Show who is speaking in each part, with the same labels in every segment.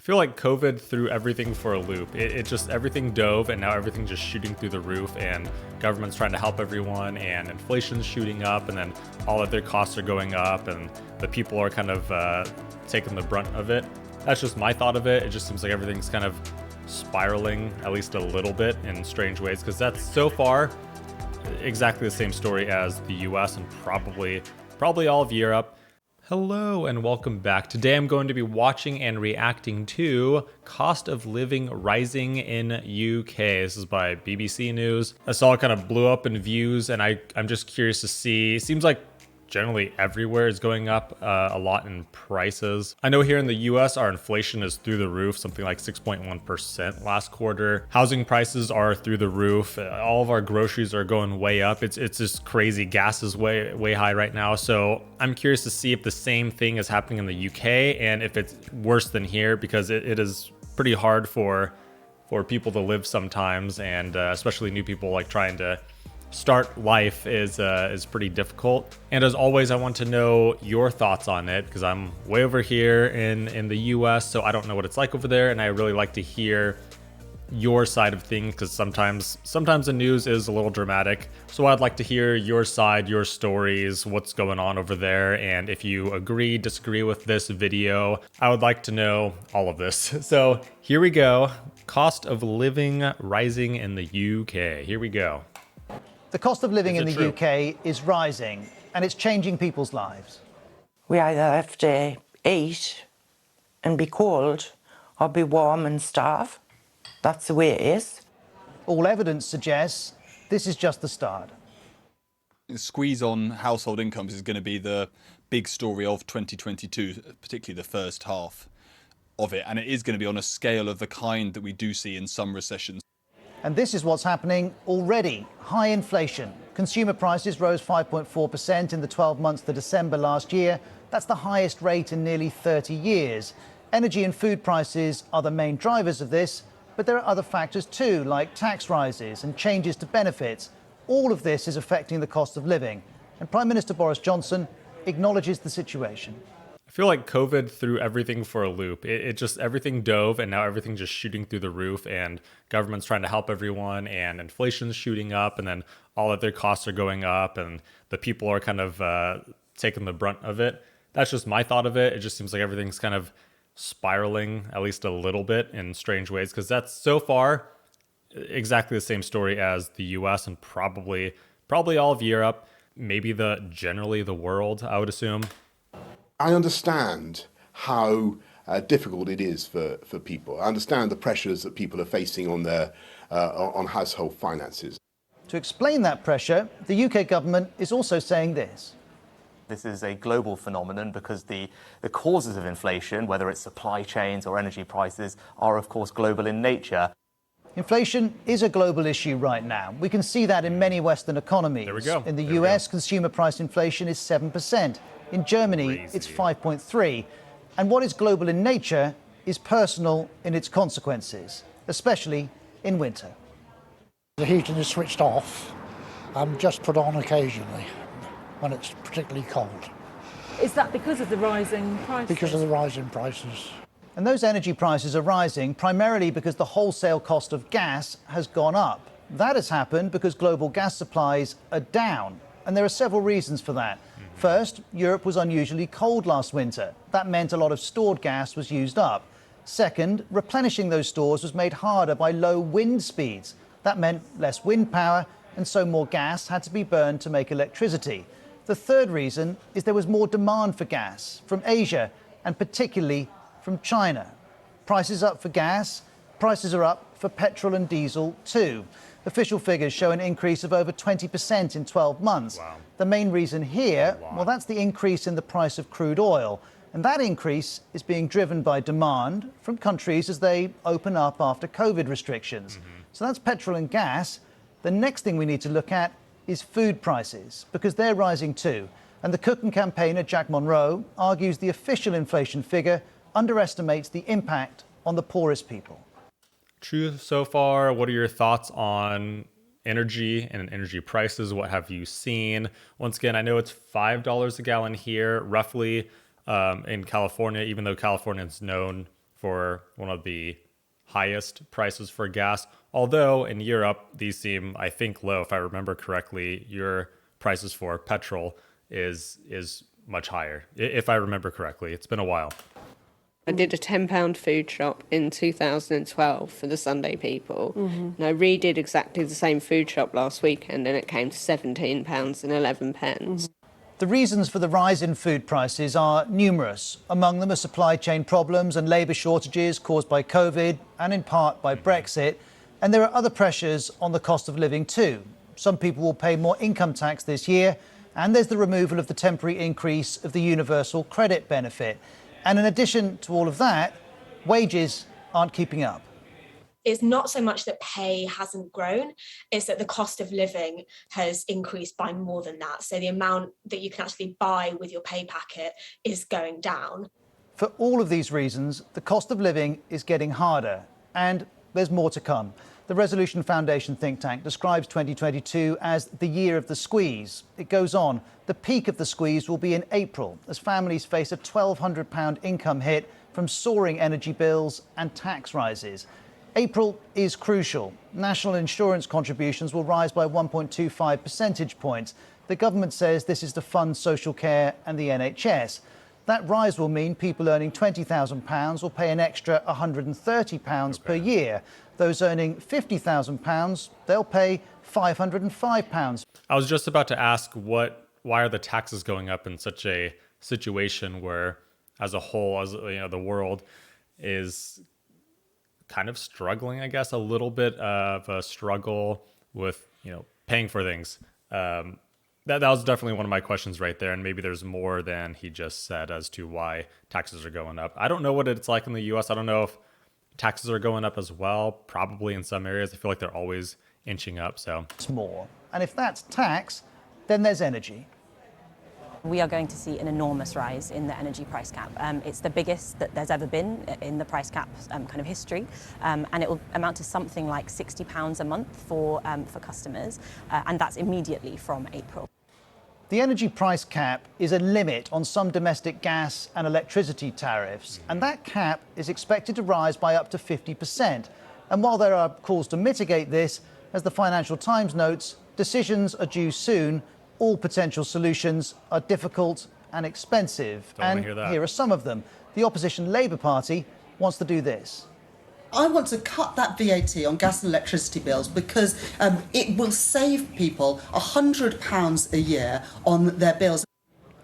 Speaker 1: I feel like COVID threw everything for a loop. It just, everything dove and now everything's just shooting through the roof, and government's trying to help everyone, and inflation's shooting up, and then all of their costs are going up, and the people are kind of taking the brunt of it. That's just my thought of it. It just seems like everything's kind of spiraling at least a little bit in strange ways, because that's so far exactly the same story as the US and probably all of Europe. Hello and welcome back. Today I'm going to be watching and reacting to Cost of Living Rising in UK. This is by BBC News. I saw it kind of blew up in views, and I'm just curious to see. It seems like generally everywhere is going up a lot in prices. I know here in the US our inflation is through the roof, something like 6.1% last quarter. Housing prices are through the roof. All of our groceries are going way up. It's just crazy. Gas is way high right now. So I'm curious to see if the same thing is happening in the UK and if it's worse than here, because it is pretty hard for people to live sometimes, and especially new people like trying to start life is pretty difficult. And as always, I want to know your thoughts on it, because I'm way over here in the US, so I don't know what it's like over there, and I really like to hear your side of things, because sometimes the news is a little dramatic. So I'd like to hear your side, your stories, what's going on over there, and if you agree, disagree with this video, I would like to know all of this. So here we go. Cost of living rising in the UK. Here we go.
Speaker 2: The cost of living in the
Speaker 1: true?
Speaker 2: UK is rising, and it's changing people's lives.
Speaker 3: We either have to eat and be cold or be warm and starve. That's the way it is.
Speaker 2: All evidence suggests this is just the start.
Speaker 4: The squeeze on household incomes is going to be the big story of 2022, particularly the first half of it. And it is going to be on a scale of the kind that we do see in some recessions.
Speaker 2: And this is what's happening already. High inflation. Consumer prices rose 5.4% in the 12 months to December last year. That's the highest rate in nearly 30 years. Energy and food prices are the main drivers of this, but there are other factors too, like tax rises and changes to benefits. All of this is affecting the cost of living. And Prime Minister Boris Johnson acknowledges the situation.
Speaker 1: I feel like COVID threw everything for a loop. It just, everything dove and now everything's just shooting through the roof, and government's trying to help everyone, and inflation's shooting up, and then all of their costs are going up, and the people are kind of taking the brunt of it. That's just my thought of it. It just seems like everything's kind of spiraling at least a little bit in strange ways, because that's so far exactly the same story as the US and probably all of Europe, maybe generally the world, I would assume.
Speaker 5: I understand how difficult it is for people. I understand the pressures that people are facing on their on household finances.
Speaker 2: To explain that pressure, the UK government is also saying this.
Speaker 6: This is a global phenomenon because the causes of inflation, whether it's supply chains or energy prices, are of course global in nature.
Speaker 2: Inflation is a global issue right now. We can see that in many Western economies.
Speaker 1: There we go.
Speaker 2: In the
Speaker 1: There we
Speaker 2: US,
Speaker 1: go.
Speaker 2: consumer price inflation is 7%. In Germany,
Speaker 1: Crazy.
Speaker 2: it's 5.3%. And what is global in nature is personal in its consequences, especially in winter.
Speaker 7: The heating is switched off and just put on occasionally when it's particularly cold.
Speaker 8: Is that because of the rising prices?
Speaker 7: Because of the rise in prices.
Speaker 2: And those energy prices are rising primarily because the wholesale cost of gas has gone up. That has happened because global gas supplies are down. And there are several reasons for that. First, Europe was unusually cold last winter. That meant a lot of stored gas was used up. Second, replenishing those stores was made harder by low wind speeds. That meant less wind power, and so more gas had to be burned to make electricity. The third reason is there was more demand for gas from Asia, and particularly from China. Prices up for gas, prices are up for petrol and diesel too. Official figures show an increase of over 20% in 12 months.
Speaker 1: Wow.
Speaker 2: The main reason here, well, that's the increase in the price of crude oil. And that increase is being driven by demand from countries as they open up after COVID restrictions. So that's petrol and gas. The next thing we need to look at is food prices, because they're rising too. And the cooking campaigner Jack Monroe argues the official inflation figure underestimates the impact on the poorest people.
Speaker 1: True so far. What are your thoughts on energy and energy prices? What have you seen? Once again, I know it's $5 a gallon here, roughly, in California, even though California is known for one of the highest prices for gas. Although in Europe, these seem, I think, low. If I remember correctly, your prices for petrol is much higher. If I remember correctly, it's been a while.
Speaker 9: I did a £10 food shop in 2012 for the Sunday People. And I redid exactly the same food shop last weekend and it came to £17.11.
Speaker 2: The reasons for the rise in food prices are numerous. Among them are supply chain problems and labour shortages caused by COVID and in part by Brexit. And there are other pressures on the cost of living too. Some people will pay more income tax this year, and there's the removal of the temporary increase of the universal credit benefit. And in addition to all of that, wages aren't keeping up.
Speaker 10: It's not so much that pay hasn't grown, it's that the cost of living has increased by more than that. So the amount that you can actually buy with your pay packet is going down.
Speaker 2: For all of these reasons, the cost of living is getting harder, and there's more to come. The Resolution Foundation think tank describes 2022 as the year of the squeeze. It goes on. The peak of the squeeze will be in April, as families face a £1,200 income hit from soaring energy bills and tax rises. April is crucial. National insurance contributions will rise by 1.25 percentage points. The government says this is to fund social care and the NHS. That rise will mean people earning £20,000 will pay an extra £130 per year. Those earning £50,000, they'll pay £505.
Speaker 1: I was just about to ask why are the taxes going up in such a situation where, as a whole, as you know, the world is kind of struggling, I guess, a little bit of a struggle with, you know, paying for things. That was definitely one of my questions right there, and maybe there's more than he just said as to why taxes are going up. I don't know what it's like in the U.S. I don't know if taxes are going up as well. Probably in some areas. I feel like they're always inching up. So
Speaker 2: it's more. And if that's tax, then there's energy.
Speaker 11: We are going to see an enormous rise in the energy price cap. It's the biggest that there's ever been in the price cap kind of history, and it will amount to something like £60 a month for customers, and that's immediately from April.
Speaker 2: The energy price cap is a limit on some domestic gas and electricity tariffs, and that cap is expected to rise by up to 50%. And while there are calls to mitigate this, as the Financial Times notes, decisions are due soon. All potential solutions are difficult and expensive. And here are some of them. The opposition Labour Party wants to do this.
Speaker 12: I want to cut that VAT on gas and electricity bills because it will save people £100 a year on their bills.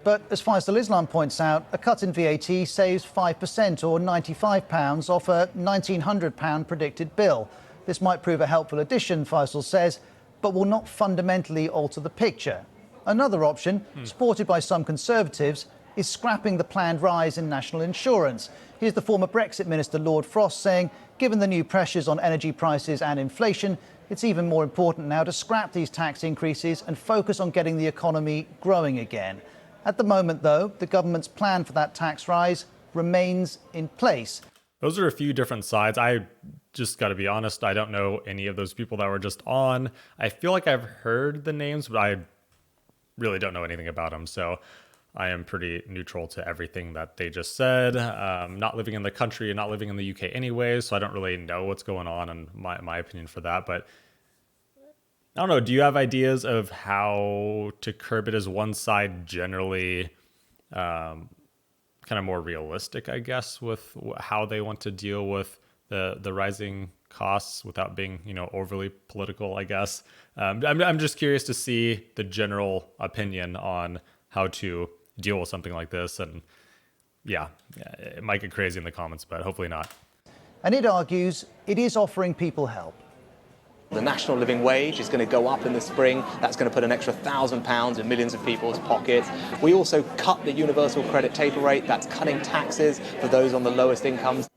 Speaker 2: But as Faisal Islam points out, a cut in VAT saves 5% or £95 off a £1,900 predicted bill. This might prove a helpful addition, Faisal says, but will not fundamentally alter the picture. Another option, supported by some Conservatives, is scrapping the planned rise in national insurance. Here's the former Brexit Minister Lord Frost saying, given the new pressures on energy prices and inflation, it's even more important now to scrap these tax increases and focus on getting the economy growing again. At the moment, though, the government's plan for that tax rise remains in place.
Speaker 1: Those are a few different sides. I just got to be honest, I don't know any of those people that were just on. I feel like I've heard the names, but I really don't know anything about them. So I am pretty neutral to everything that they just said. Not living in the country and not living in the UK anyway, so I don't really know what's going on and my opinion for that. But I don't know, do you have ideas of how to curb it? As one side generally kind of more realistic, I guess, with how they want to deal with the rising costs without being, you know, overly political, I guess. I'm just curious to see the general opinion on how to deal with something like this. And yeah, it might get crazy in the comments, but hopefully not.
Speaker 2: And it argues it is offering people help.
Speaker 6: The national living wage is going to go up in the spring. That's going to put an extra £1,000 in millions of people's pockets. We also cut the universal credit taper rate. That's cutting taxes for those on the lowest incomes.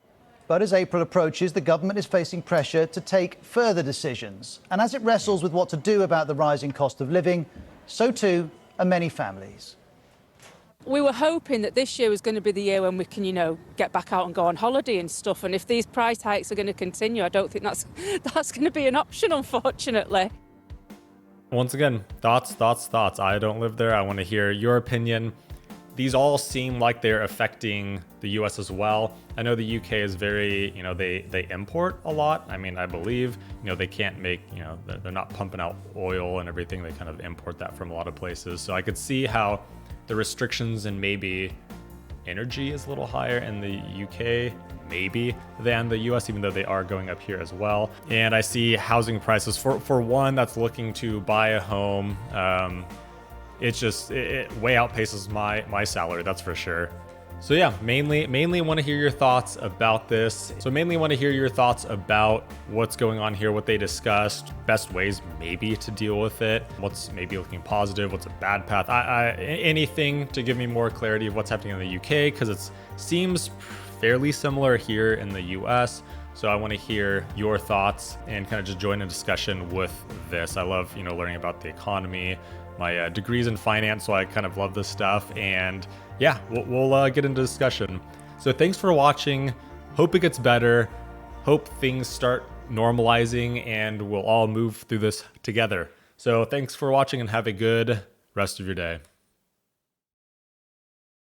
Speaker 2: But as April approaches, the government is facing pressure to take further decisions. And as it wrestles with what to do about the rising cost of living, so too are many families.
Speaker 8: We were hoping that this year was going to be the year when we can, you know, get back out and go on holiday and stuff. And if these price hikes are going to continue, I don't think that's going to be an option, unfortunately.
Speaker 1: Once again, thoughts. I don't live there. I want to hear your opinion. these all seem like they're affecting the US as well. I know the UK is very, they import a lot. I mean, I believe, they can't make, they're not pumping out oil and everything. They kind of import that from a lot of places. So I could see how the restrictions and maybe energy is a little higher in the UK, maybe, than the US, even though they are going up here as well. And I see housing prices for one that's looking to buy a home. It way outpaces my salary, that's for sure. So yeah, mainly want to hear your thoughts about this. So mainly want to hear your thoughts about what's going on here, what they discussed, best ways maybe to deal with it, what's maybe looking positive, what's a bad path, anything to give me more clarity of what's happening in the UK, because it seems fairly similar here in the US. So I want to hear your thoughts and kind of just join a discussion with this. I love, learning about the economy. My degree's in finance, so I kind of love this stuff. And yeah, we'll get into discussion. So thanks for watching. Hope it gets better. Hope things start normalizing and we'll all move through this together. So thanks for watching and have a good rest of your day.